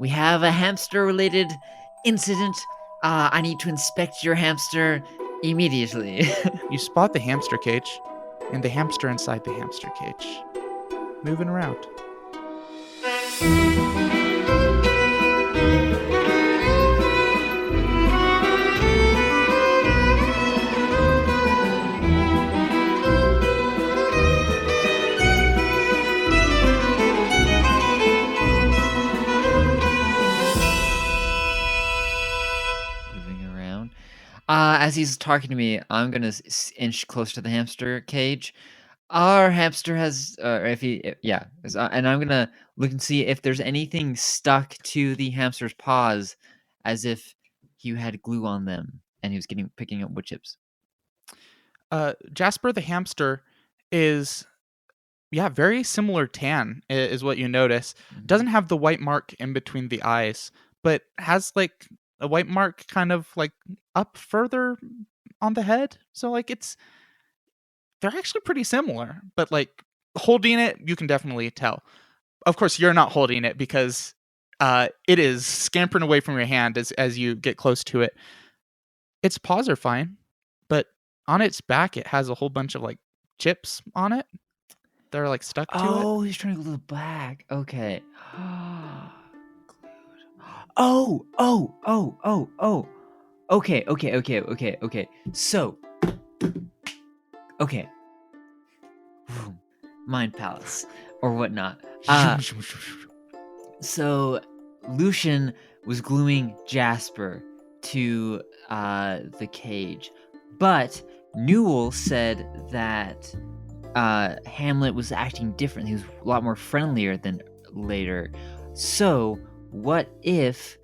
We have a hamster-related incident. I need to inspect your hamster immediately. You spot the hamster cage, and the hamster inside the hamster cage, moving around. Moving around. As he's talking to me, I'm gonna inch close to the hamster cage. Our hamster has, if he, yeah, and I'm gonna look and see if there's anything stuck to the hamster's paws, as if he had glue on them, and he was picking up wood chips. Jasper the hamster is, very similar tan is what you notice. Doesn't have the white mark in between the eyes, but has like a white mark kind of like up further on the head. So like they're actually pretty similar, but like holding it, you can definitely tell. Of course, you're not holding it because it is scampering away from your hand as you get close to it. Its paws are fine, but on its back, it has a whole bunch of like chips on it. They're like stuck to it. Oh, he's trying to go to the back. Okay. Oh. Okay. So, okay. Mind palace or whatnot. So Lucian was gluing Jasper to the cage, but Newell said that Hamlet was acting different. He was a lot more friendlier than later. So what if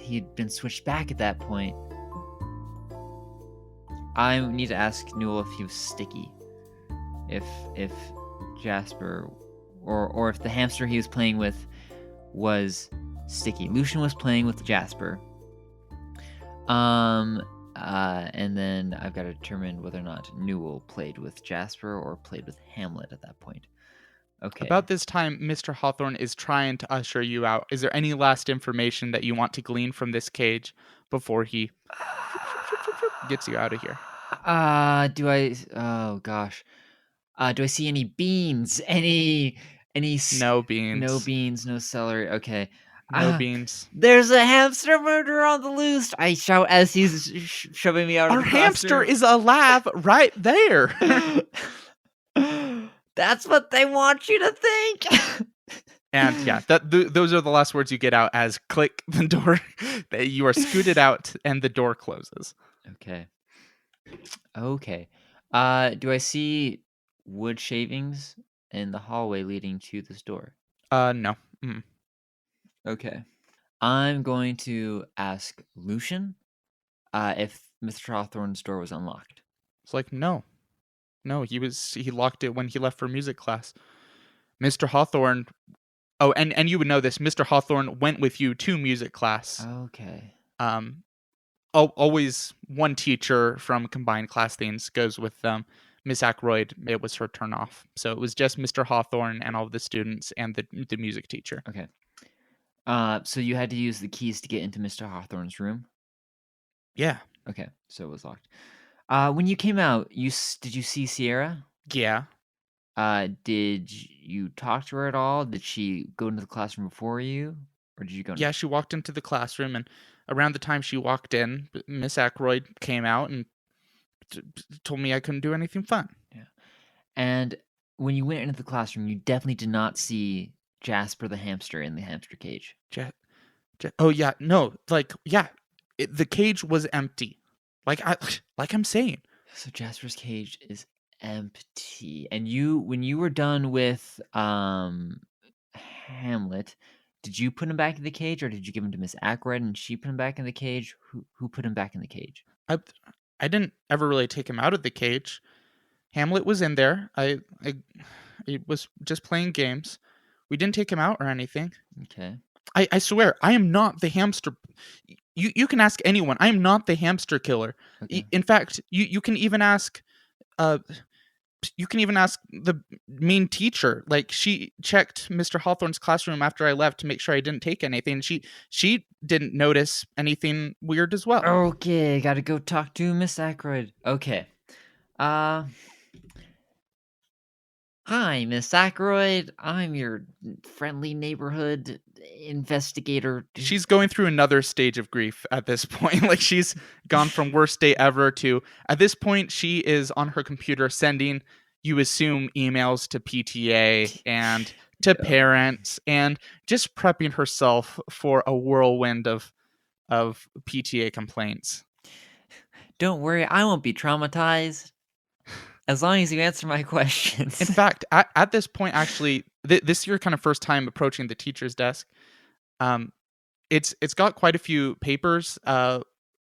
he'd been switched back at that point? I need to ask Newell if he was sticky. If Jasper or if the hamster he was playing with was sticky. Lucian was playing with Jasper. And then I've got to determine whether or not Newell played with Jasper or played with Hamlet at that point. Okay. About this time, Mr. Hawthorne is trying to usher you out. Is there any last information that you want to glean from this cage before he gets you out of here? Do I? Oh gosh. Do I see any beans? Any? No beans. No beans. No celery. Okay. No beans. There's a hamster murderer on the loose! I shout as he's shoving me out of the classroom. Our hamster is alive right there! That's what they want you to think! And yeah, those are the last words you get out as click, the door. You are scooted out and the door closes. Okay. Do I see wood shavings in the hallway leading to this door? No. Okay. I'm going to ask Lucian if Mr. Hawthorne's door was unlocked. It's like, no, he locked it when he left for music class. Mr. Hawthorne, and you would know this, Mr. Hawthorne went with you to music class. Okay. Always one teacher from combined class things goes with them. Miss Ackroyd, it was her turn off. So it was just Mr. Hawthorne and all of the students and the music teacher. Okay. So you had to use the keys to get into Mr. Hawthorne's room? Yeah. Okay, so it was locked. When you came out, did you see Sierra? Yeah. Did you talk to her at all? Did she go into the classroom before you? Or did you go? Yeah, she walked into the classroom, and around the time she walked in, Miss Ackroyd came out and told me I couldn't do anything fun. Yeah. And when you went into the classroom, you definitely did not see Jasper the hamster in the hamster cage. Oh yeah, no, like yeah, the cage was empty. Like I'm saying. So Jasper's cage is empty, and when you were done with Hamlet, did you put him back in the cage, or did you give him to Miss Ackroyd and she put him back in the cage? Who put him back in the cage? I didn't ever really take him out of the cage. Hamlet was in there. I was just playing games. We didn't take him out or anything. Okay. I swear, I am not the hamster. You can ask anyone. I am not the hamster killer. Okay. In fact, you can even ask You can even ask the mean teacher. Like, she checked Mr. Hawthorne's classroom after I left to make sure I didn't take anything. She didn't notice anything weird as well. Okay, gotta go talk to Miss Ackroyd. Okay. Uh, Hi, Miss Ackroyd. I'm your friendly neighborhood investigator. She's going through another stage of grief at this point. Like, she's gone from worst day ever to, at this point, she is on her computer sending, you assume, emails to PTA and to Yeah. parents, and just prepping herself for a whirlwind of PTA complaints. Don't worry, I won't be traumatized as long as you answer my questions. In fact, at this point, actually, this is your kind of first time approaching the teacher's desk. It's got quite a few papers.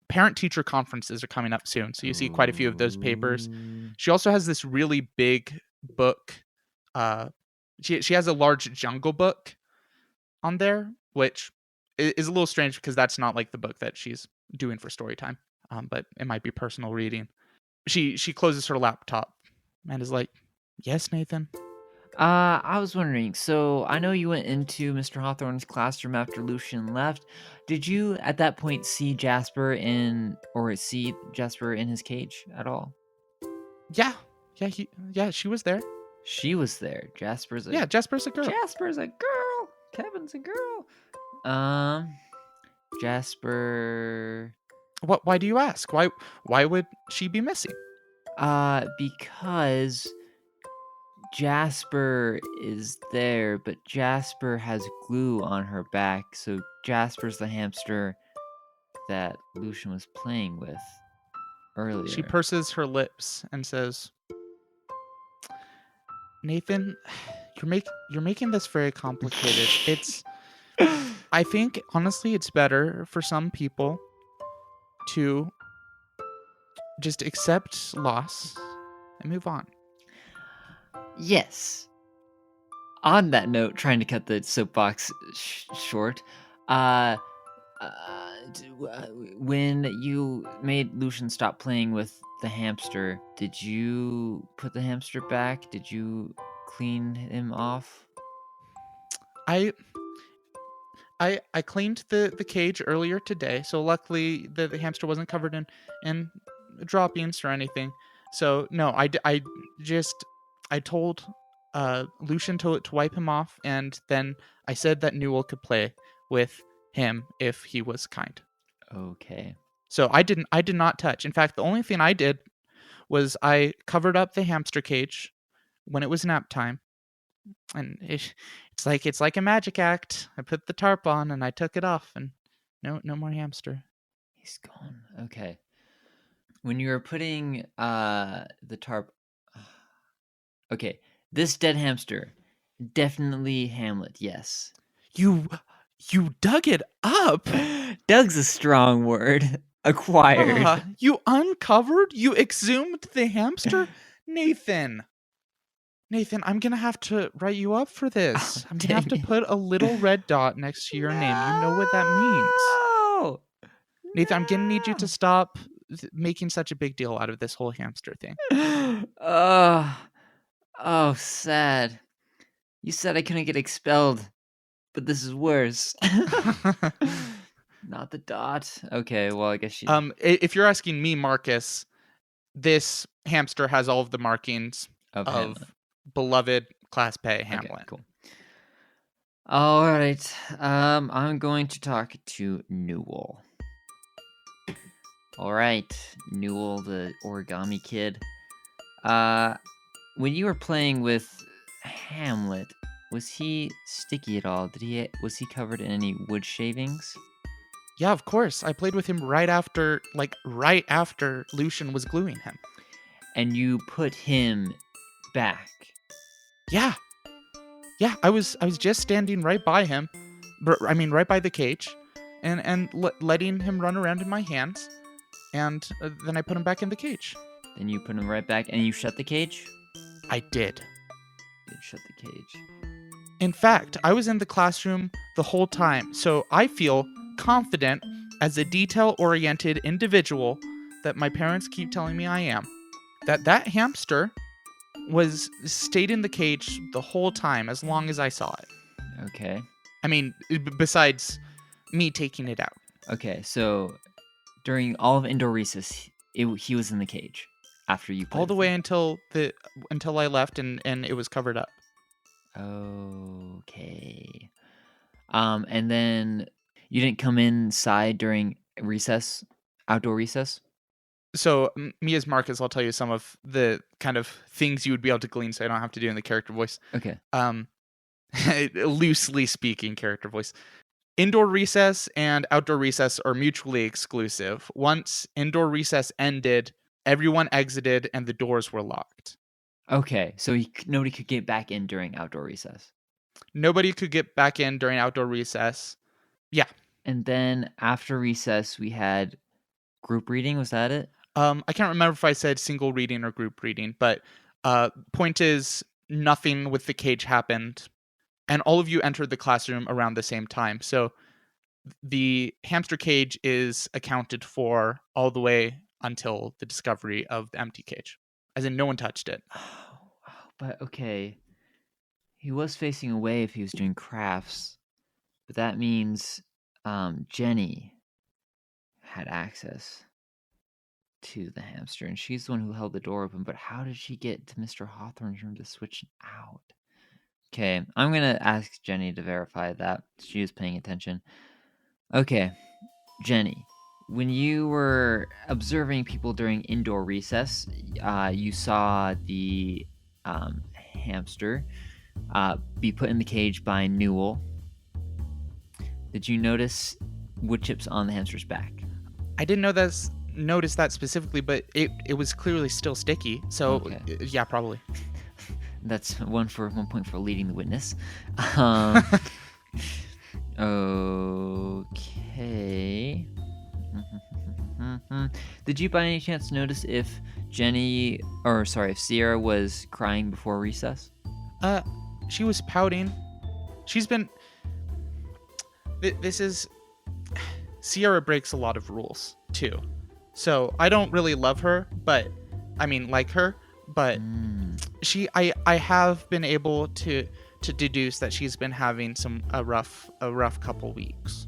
Parent-teacher conferences are coming up soon, so you see quite a few of those papers. She also has this really big book. She has a large Jungle Book on there, which is a little strange because that's not like the book that she's doing for story time. But it might be personal reading. She closes her laptop and is like, "Yes, Nathan." I was wondering, so I know you went into Mr. Hawthorne's classroom after Lucian left. Did you at that point see Jasper in his cage at all? Yeah, she was there. She was there. Jasper's a Jasper's a girl. Jasper's a girl. Kevin's a girl. Jasper. What? Why do you ask? Why would she be missing? Because Jasper is there, but Jasper has glue on her back, so Jasper's the hamster that Lucian was playing with earlier. She purses her lips and says, "Nathan, you're making this very complicated. It's I think honestly it's better for some people to just accept loss and move on." Yes. On that note, trying to cut the soapbox short, when you made Lucian stop playing with the hamster, did you put the hamster back? Did you clean him off? I cleaned the cage earlier today, so luckily the hamster wasn't covered in droppings or anything. So no, I told Lucian to wipe him off, and then I said that Newell could play with him if he was kind. Okay. So I did not touch. In fact, the only thing I did was I covered up the hamster cage when it was nap time. And it's like a magic act. I put the tarp on and I took it off, and no more hamster. He's gone. Okay. When you were putting the tarp, okay, this dead hamster, definitely Hamlet. Yes. You dug it up. Dug's a strong word. Acquired. You uncovered? You exhumed the hamster? Nathan, I'm going to have to write you up for this. I'm going to have to put a little red dot next to your name. You know what that means. Nathan, I'm going to need you to stop making such a big deal out of this whole hamster thing. Oh, sad. You said I couldn't get expelled, but this is worse. Not the dot. Okay, well, I guess she... if you're asking me, Marcus, this hamster has all of the markings of beloved Class Pay Hamlet. Okay, cool. All right. I'm going to talk to Newell. All right, Newell, the origami kid. When you were playing with Hamlet, was he sticky at all? Was he covered in any wood shavings? Yeah, of course. I played with him right after Lucian was gluing him. And you put him back. Yeah, I was just standing right by him, right by the cage, and letting him run around in my hands, and then I put him back in the cage. Then you put him right back, and you shut the cage? I did. You did shut the cage. In fact, I was in the classroom the whole time, so I feel confident as a detail-oriented individual that my parents keep telling me I am. That hamster stayed in the cage the whole time, as long as I saw it. Okay. I mean, besides me taking it out. Okay, so during all of indoor recess, he was in the cage after you played All the with way him. until I left and it was covered up. Okay. And then you didn't come inside during recess, outdoor recess? So, me as Marcus, I'll tell you some of the kind of things you would be able to glean so I don't have to do in the character voice. Okay. Loosely speaking, character voice. Indoor recess and outdoor recess are mutually exclusive. Once indoor recess ended, everyone exited and the doors were locked. Okay, so nobody could get back in during outdoor recess. Nobody could get back in during outdoor recess. Yeah. And then after recess, we had group reading. Was that it? I can't remember if I said single reading or group reading, but point is, nothing with the cage happened, and all of you entered the classroom around the same time. So the hamster cage is accounted for all the way until the discovery of the empty cage, as in no one touched it. But okay, he was facing away if he was doing crafts, but that means Jenny had access to the hamster, and she's the one who held the door open. But how did she get to Mr. Hawthorne's room to switch out? Okay, I'm gonna ask Jenny to verify that she was paying attention. Okay, Jenny, when you were observing people during indoor recess, you saw the hamster be put in the cage by Newell. Did you notice wood chips on the hamster's back? I didn't notice that specifically, but it was clearly still sticky. So Okay. yeah, probably. That's 1 point for leading the witness. Okay. Did you by any chance notice if if Sierra was crying before recess? She was pouting. She's been. This is. Sierra breaks a lot of rules too, so I don't really love her, but I mean like her, but I have been able to deduce that she's been having a rough couple weeks.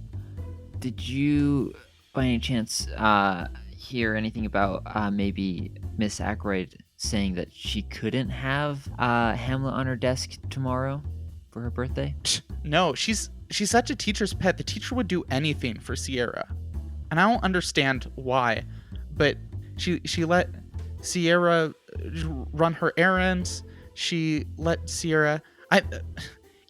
Did you by any chance hear anything about maybe Miss Ackroyd saying that she couldn't have Hamlet on her desk tomorrow for her birthday? No, she's such a teacher's pet. The teacher would do anything for Sierra, and I don't understand why, but she let Sierra run her errands. She let Sierra.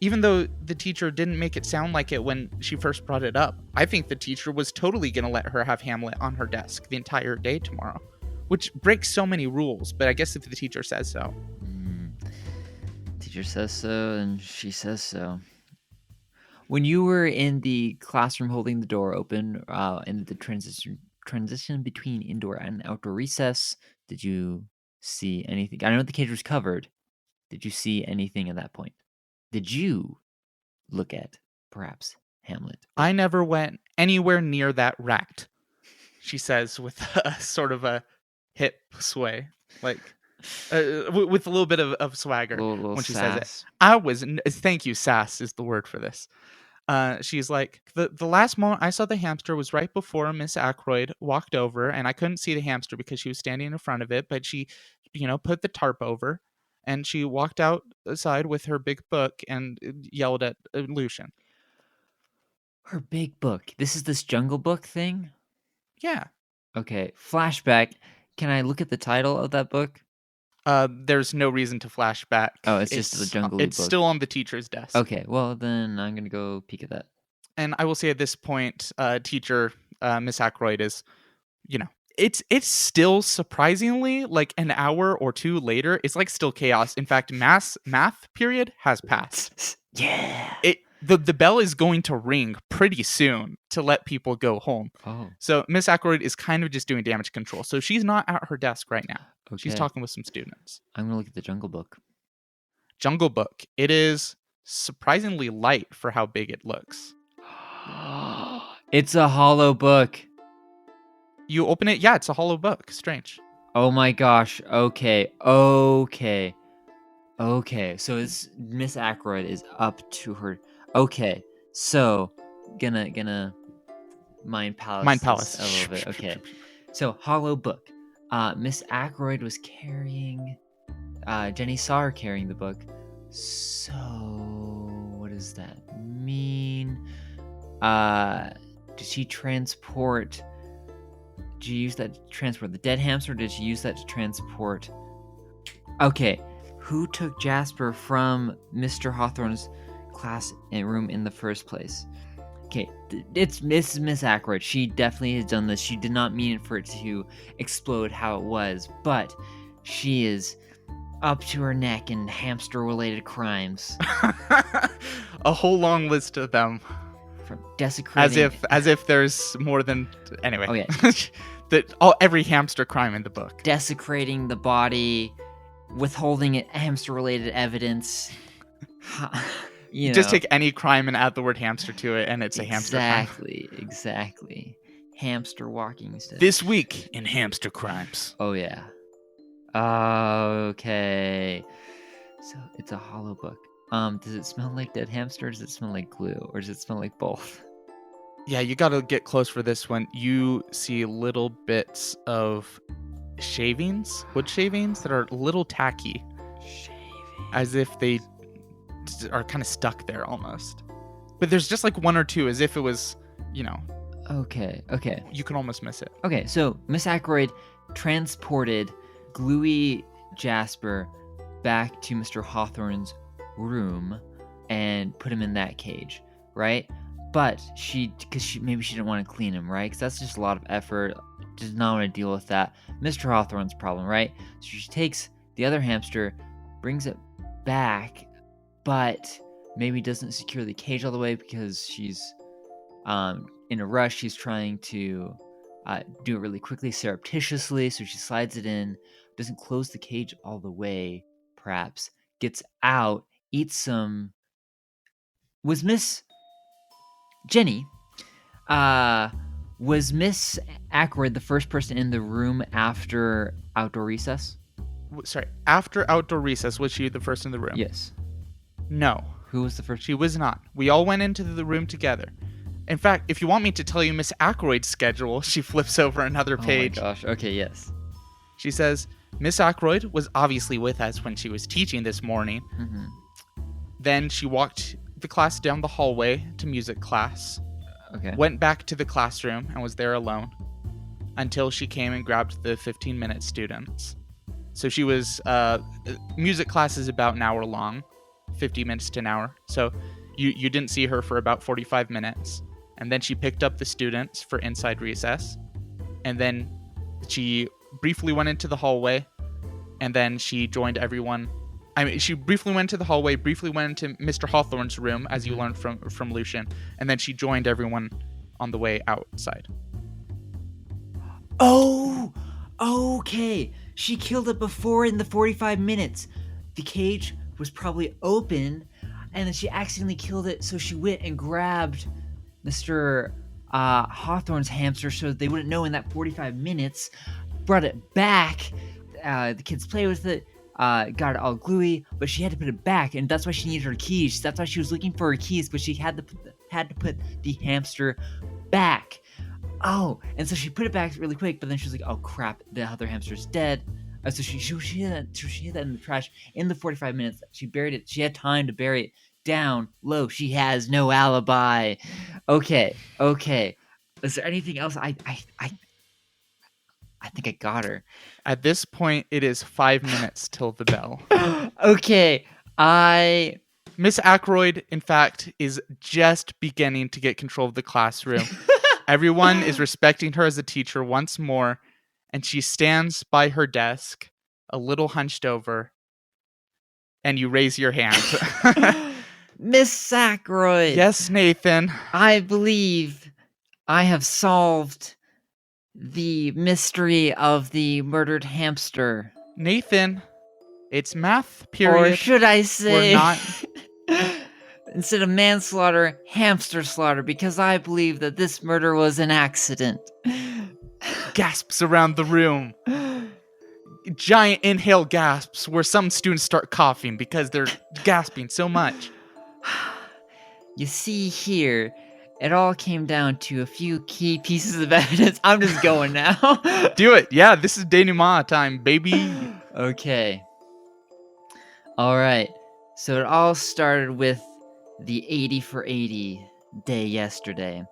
Even though the teacher didn't make it sound like it when she first brought it up, I think the teacher was totally gonna let her have Hamlet on her desk the entire day tomorrow, which breaks so many rules. But I guess if the teacher says so. Teacher says so, and she says so. When you were in the classroom holding the door open in the transition between indoor and outdoor recess, did you see anything? I know the cage was covered. Did you see anything at that point? Did you look at, perhaps, Hamlet? I never went anywhere near that rat, she says with a sort of a hip sway, like with a little bit of swagger Little when she sass. says it. Thank you, sass is the word for this. She's like, the last moment I saw the hamster was right before Miss Ackroyd walked over, and I couldn't see the hamster because she was standing in front of it, but she, put the tarp over, and she walked outside with her big book and yelled at Lucian. Her big book. This is this Jungle Book thing? Yeah. Okay, flashback. Can I look at the title of that book? There's no reason to flash back. Oh, it's just the Jungle Book. It's still on the teacher's desk. Okay, well then I'm gonna go peek at that. And I will say at this point, teacher Miss Ackroyd is, it's still surprisingly like an hour or two later. It's like still chaos. In fact, math period has passed. Yeah. The bell is going to ring pretty soon to let people go home. Oh. So Miss Ackroyd is kind of just doing damage control. So she's not at her desk right now. Okay. She's talking with some students. I'm gonna look at the Jungle Book. Jungle Book. It is surprisingly light for how big it looks. It's a hollow book. You open it, yeah, it's a hollow book. Strange. Oh my gosh. Okay. Okay, so it's Miss Ackroyd is up to her. Okay, so gonna mind Mind palace this a little Palace. bit. Okay, so hollow book. Miss Ackroyd was carrying. Jenny saw her carrying the book. So what does that mean? Did she transport? Did she use that to transport the dead hamster? Or did she use that to transport? Okay, who took Jasper from Mr. Hawthorne's class and room in the first place? Okay, it's Miss Ackroyd. She definitely has done this. She did not mean for it to explode how it was, but she is up to her neck in hamster-related crimes, A whole long list of them, from desecrating. as if there's more than. Anyway, Okay. Every hamster crime in the book. Desecrating the body, withholding hamster-related evidence. You Just know. take any crime and add the word hamster to it, and it's a hamster crime. Exactly. Hamster walking instead. This week in hamster crimes. Oh yeah. Okay. So it's a hollow book. Does it smell like dead hamster? Or does it smell like glue? Or does it smell like both? Yeah, you gotta get close for this one. You see little bits of shavings, wood shavings, that are a little tacky. As if they are kind of stuck there almost. But there's just like one or two, as if it was, Okay. you can almost miss it. Okay, so Miss Ackroyd transported gluey Jasper back to Mr. Hawthorne's room and put him in that cage, right? But maybe she didn't want to clean him, right? Because that's just a lot of effort. Did not want to deal with that. Mr. Hawthorne's problem, right? So she takes the other hamster, brings it back, but maybe doesn't secure the cage all the way because she's in a rush. She's trying to do it really quickly, surreptitiously. So she slides it in, doesn't close the cage all the way, perhaps, gets out, eats some. Was Miss Jenny, was Miss Ackroyd the first person in the room after outdoor recess? Sorry, after outdoor recess, was she the first in the room? Yes. No. Who was the first? She was not. We all went into the room together. In fact, if you want me to tell you Miss Ackroyd's schedule, she flips over another page. Oh my gosh. Okay, yes. She says, Miss Ackroyd was obviously with us when she was teaching this morning. Mm-hmm. Then she walked the class down the hallway to music class. Okay. Went back to the classroom and was there alone until she came and grabbed the 15-minute students. So she was, music class is about an hour long, 50 minutes to an hour. So you didn't see her for about 45 minutes. And then she picked up the students for inside recess. And then she briefly went into the hallway. And then she joined everyone. She briefly went to the hallway, briefly went into Mr. Hawthorne's room, as you learned from Lucian. And then she joined everyone on the way outside. Oh, okay. She killed it before in the 45 minutes. The cage was probably open, and then she accidentally killed it, so she went and grabbed Mr. Hawthorne's hamster so they wouldn't know in that 45 minutes, brought it back. The kids play with it, got it all gluey, but she had to put it back, and that's why she needed her keys. That's why she was looking for her keys, but she had to put the hamster back. Oh, and so she put it back really quick, but then she was like, "Oh crap, the other hamster's dead." So she hid that in the trash in the 45 minutes. She buried it. She had time to bury it down low. She has no alibi. Okay. Is there anything else? I think I got her. At this point, it is 5 minutes till the bell. Okay, Miss Ackroyd, in fact, is just beginning to get control of the classroom. Everyone is respecting her as a teacher once more, and she stands by her desk, a little hunched over, and you raise your hand. Miss Ackroyd. Yes, Nathan. I believe I have solved the mystery of the murdered hamster. Nathan, it's math period. Or should I say, We're not... instead of manslaughter, hamster slaughter, because I believe that this murder was an accident. Gasps around the room. giant inhale gasps where some students start coughing because they're gasping so much. You see here, it all came down to a few key pieces of evidence. I'm just going now. Do it. Yeah, this is denouement time, baby. Okay. All right. So it all started with the 80 for 80 day yesterday.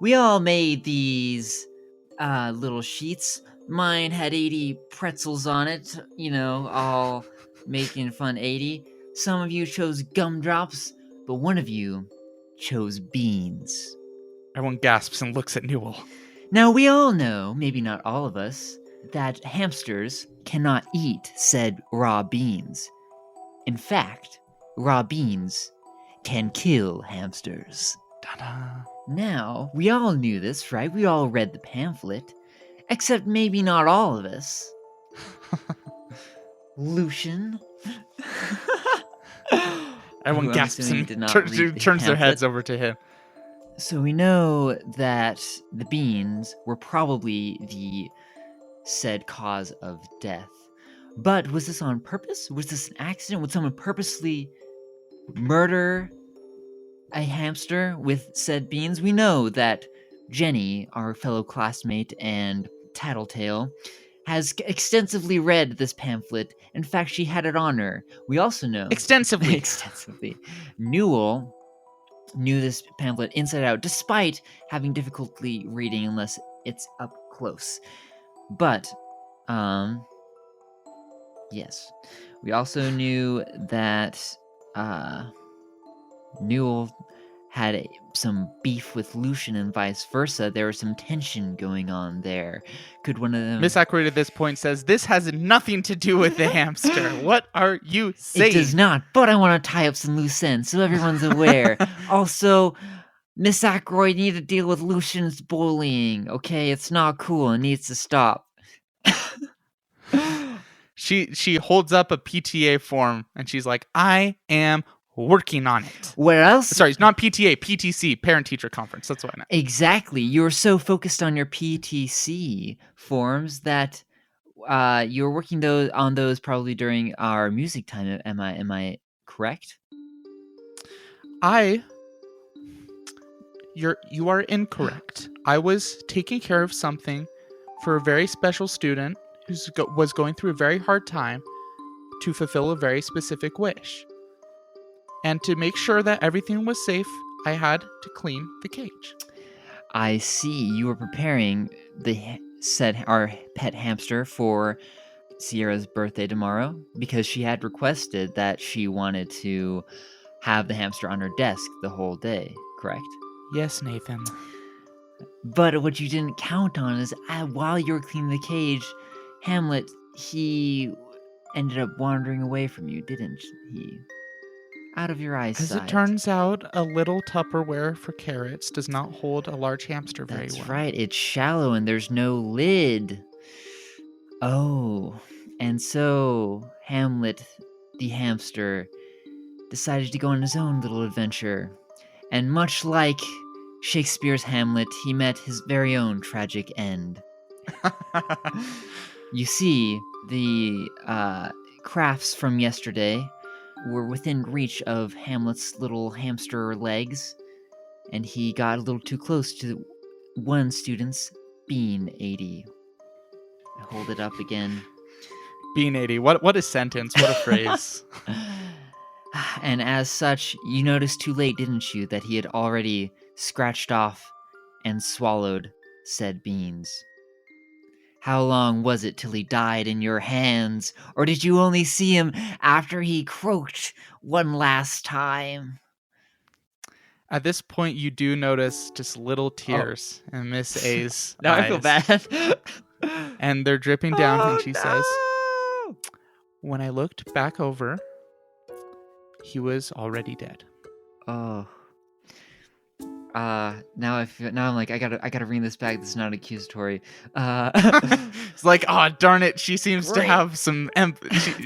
We all made these little sheets. Mine had 80 pretzels on it, all making fun 80. Some of you chose gumdrops, but one of you chose beans. Everyone gasps and looks at Newell. Now, we all know, maybe not all of us, that hamsters cannot eat said raw beans. In fact, raw beans can kill hamsters. Ta-da. Now, we all knew this, right? We all read the pamphlet. Except maybe not all of us. Lucian. Everyone gasps and turns their heads over to him. So we know that the beans were probably the said cause of death. But was this on purpose? Was this an accident? Would someone purposely murder a hamster with said beans? We know that Jenny, our fellow classmate and tattletale, has extensively read this pamphlet. In fact, she had it on her. We also know... Extensively. Newell knew this pamphlet inside out, despite having difficulty reading unless it's up close. But, yes. We also knew that, Newell had some beef with Lucian and vice versa. There was some tension going on there. Could one of them... Miss Ackroyd at this point says, this has nothing to do with the hamster. What are you saying? It does not, but I want to tie up some loose ends so everyone's aware. Also, Miss Ackroyd need to deal with Lucian's bullying, okay? It's not cool. It needs to stop. She holds up a PTA form and she's like, I am working on it. Where else? Sorry, it's not PTA, PTC, Parent-Teacher Conference. That's what I meant. Exactly. You're so focused on your PTC forms that you were working on those probably during our music time. Am I correct? You are incorrect. I was taking care of something for a very special student who was going through a very hard time to fulfill a very specific wish. And to make sure that everything was safe, I had to clean the cage. I see. You were preparing our pet hamster for Sierra's birthday tomorrow because she had requested that she wanted to have the hamster on her desk the whole day, correct? Yes, Nathan. But what you didn't count on is while you were cleaning the cage, Hamlet, he ended up wandering away from you, didn't he? Out of your eyesight. As it turns out, a little Tupperware for carrots does not hold a large hamster very well. That's right. It's shallow and there's no lid. Oh, and so Hamlet, the hamster, decided to go on his own little adventure. And much like Shakespeare's Hamlet, he met his very own tragic end. You see, the crafts from yesterday were within reach of Hamlet's little hamster legs, and he got a little too close to one student's bean 80. I hold it up again. Bean 80. What a sentence. What a phrase. And as such, you noticed too late, didn't you, that he had already scratched off and swallowed said beans. How long was it till he died in your hands? Or did you only see him after he croaked one last time? At this point, you do notice just little tears in Miss A's now eyes. I feel bad. And they're dripping down, and she says, when I looked back over, he was already dead. Oh. Now I'm like, I gotta bring this back. This is not accusatory. It's like, oh, darn it. She seems to have some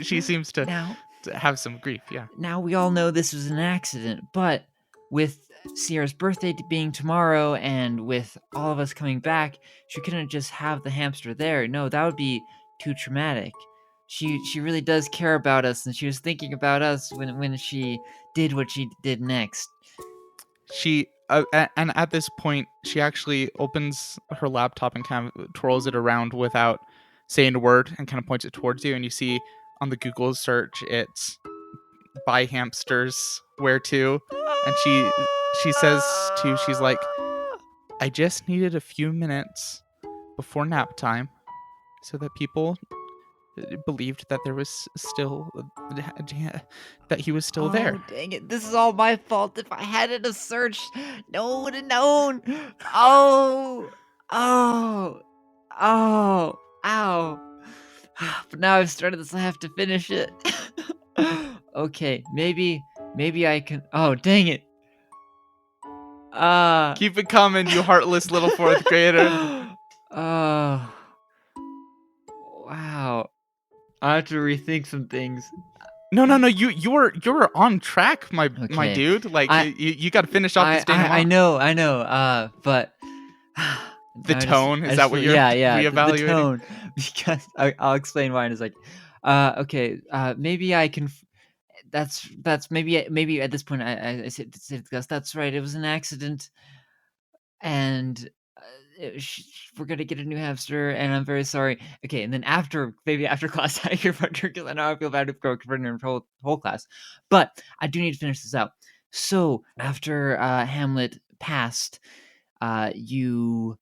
she seems to have some grief. Yeah. Now we all know this was an accident, but with Sierra's birthday being tomorrow and with all of us coming back, she couldn't just have the hamster there. No, that would be too traumatic. she really does care about us, and she was thinking about us when she did what she did next. She and at this point, she actually opens her laptop and kind of twirls it around without saying a word and kind of points it towards you. And you see on the Google search, it's buy hamsters where to. And she says to she's like, I just needed a few minutes before nap time so that people believed that there was still that he was still Oh, there. dang it. This is all my fault. If I hadn't have searched, no one would have known. Oh, oh, oh, ow. But now I've started this, I have to finish it. Okay, maybe I can. Oh, dang it. Uh, Keep it coming, you heartless little fourth grader. Oh, wow. I have to rethink some things. No, no, no. You're on track, my Okay. dude. Like I you got to finish off this I denouement. know, but The now tone, is I that just what feel, you're yeah, the reevaluating? tone, because I'll explain why in a second. Okay, maybe I can. That's maybe at this point I said to Gus, that's right. It was an accident, and we're gonna get a new hamster, and I'm very sorry. Okay, and then maybe after class, I hear about her because I know I feel bad to go confronting her whole class, but I do need to finish this out. So after Hamlet passed, you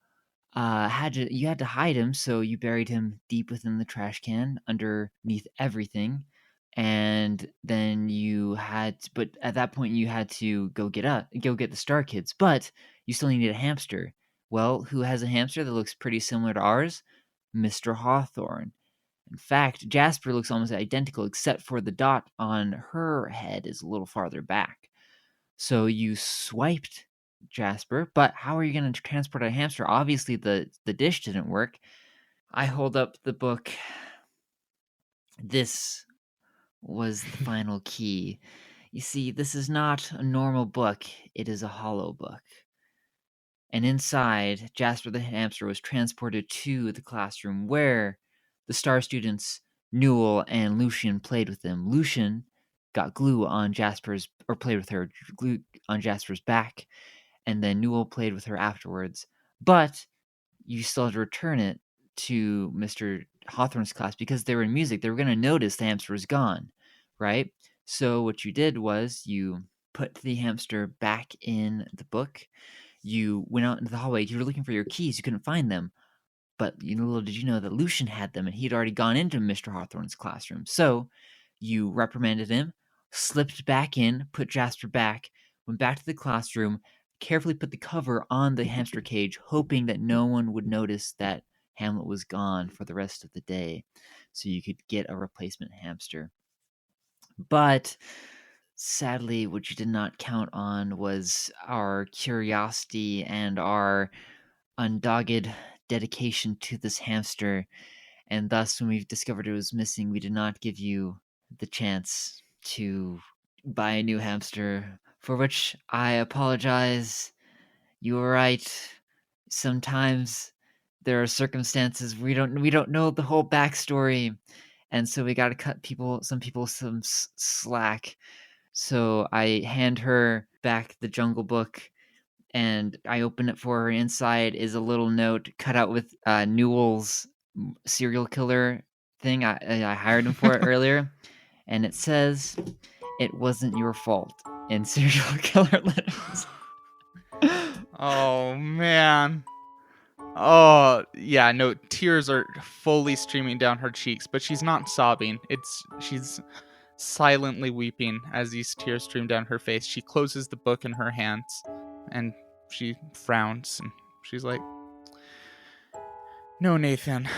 you had to hide him, so you buried him deep within the trash can underneath everything. And then but at that point you had to go get the Star Kids, but you still needed a hamster. Well, who has a hamster that looks pretty similar to ours? Mr. Hawthorne. In fact, Jasper looks almost identical, except for the dot on her head is a little farther back. So you swiped Jasper, but how are you going to transport a hamster? Obviously, the dish didn't work. I hold up the book. This was the final key. You see, this is not a normal book, it is a hollow book. And inside, Jasper the hamster was transported to the classroom where the star students, Newell and Lucian, played with him. Lucian got glue on played with her, glue on Jasper's back, and then Newell played with her afterwards. But you still had to return it to Mr. Hawthorne's class because they were in music. They were going to notice the hamster was gone, right? So what you did was you put the hamster back in the book. You went out into the hallway. You were looking for your keys. You couldn't find them. But little did you know that Lucian had them, and he'd already gone into Mr. Hawthorne's classroom. So you reprimanded him, slipped back in, put Jasper back, went back to the classroom, carefully put the cover on the hamster cage, hoping that no one would notice that Hamlet was gone for the rest of the day, so you could get a replacement hamster. But sadly, what you did not count on was our curiosity and our undogged dedication to this hamster, and thus, when we discovered it was missing, we did not give you the chance to buy a new hamster, for which I apologize. You were right. Sometimes there are circumstances we don't know the whole backstory, and so we got to cut some people some slack. So I hand her back the Jungle Book, and I open it for her. Inside is a little note cut out with Newell's serial killer thing. I hired him for it earlier, and it says, "It wasn't your fault." In serial killer letters. Oh man. Oh yeah, no, tears are fully streaming down her cheeks, but she's not sobbing. She's silently weeping as these tears stream down her face. She closes the book in her hands and she frowns and she's like, "No, Nathan.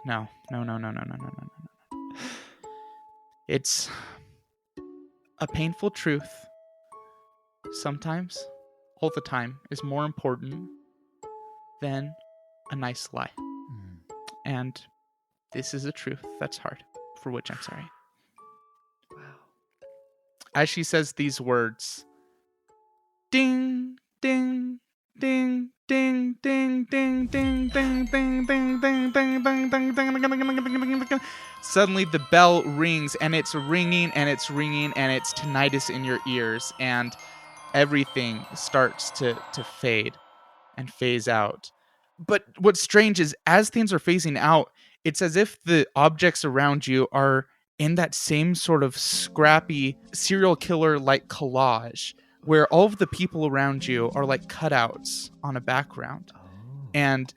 No. No, no, no, no, no, no, no, no. It's a painful truth. Sometimes, all the time, is more important than a nice lie. And this is a truth that's hard, for which I'm sorry." Wow. As she says these words, ding, ding, ding, ding, ding, ding, ding, ding, ding, ding, ding, ding, ding, ding, ding, ding. Suddenly the bell rings, and it's ringing, and it's ringing, and it's tinnitus in your ears, and everything starts to fade and phase out. But what's strange is as things are phasing out, it's as if the objects around you are in that same sort of scrappy serial killer like collage where all of the people around you are like cutouts on a background. Oh. And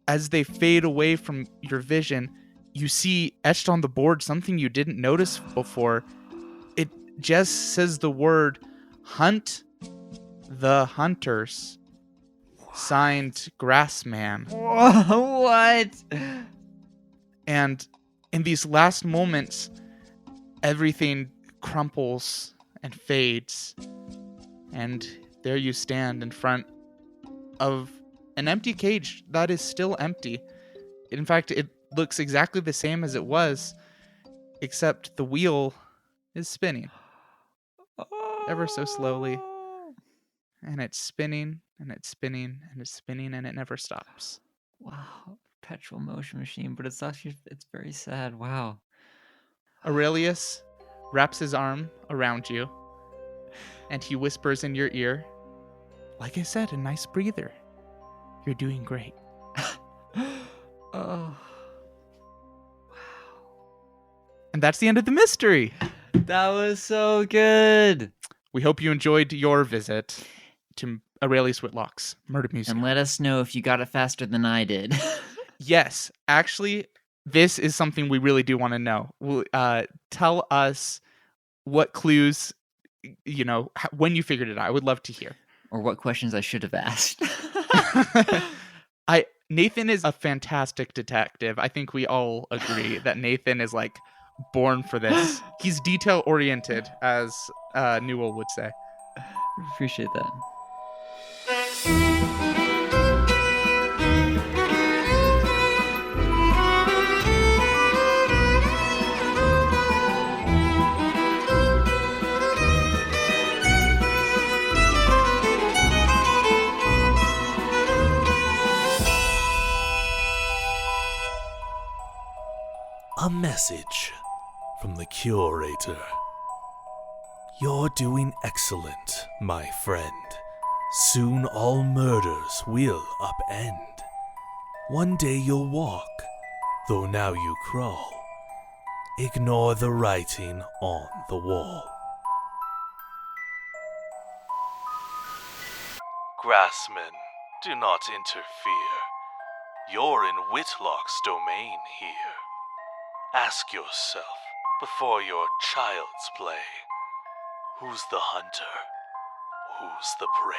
as they fade away from your vision, you see etched on the board something you didn't notice before. It just says the word Hunt the Hunters. Signed Grassman. Whoa, what? And in these last moments, everything crumples and fades. And there you stand in front of an empty cage that is still empty. In fact, it looks exactly the same as it was, except the wheel is spinning ever so slowly. And it's spinning, and it's spinning, and it's spinning, and it never stops. Wow, perpetual motion machine, but it's very sad. Wow. Aurelius wraps his arm around you, and he whispers in your ear, like I said, a nice breather. You're doing great. Oh. And that's the end of the mystery. That was so good. We hope you enjoyed your visit to Aurelius Whitlock's Murder Museum. And let us know if you got it faster than I did. Yes, actually, this is something we really do want to know. Tell us what clues, when you figured it out. I would love to hear. Or what questions I should have asked. Nathan is a fantastic detective. I think we all agree that Nathan is like born for this. He's detail oriented, as Newell would say. Appreciate that. A message from the curator. You're doing excellent, my friend. Soon all murders will upend. One day you'll walk, though now you crawl. Ignore the writing on the wall. Grassmen, do not interfere. You're in Whitlock's domain here. Ask yourself, before your child's play, who's the hunter? Who's the prey?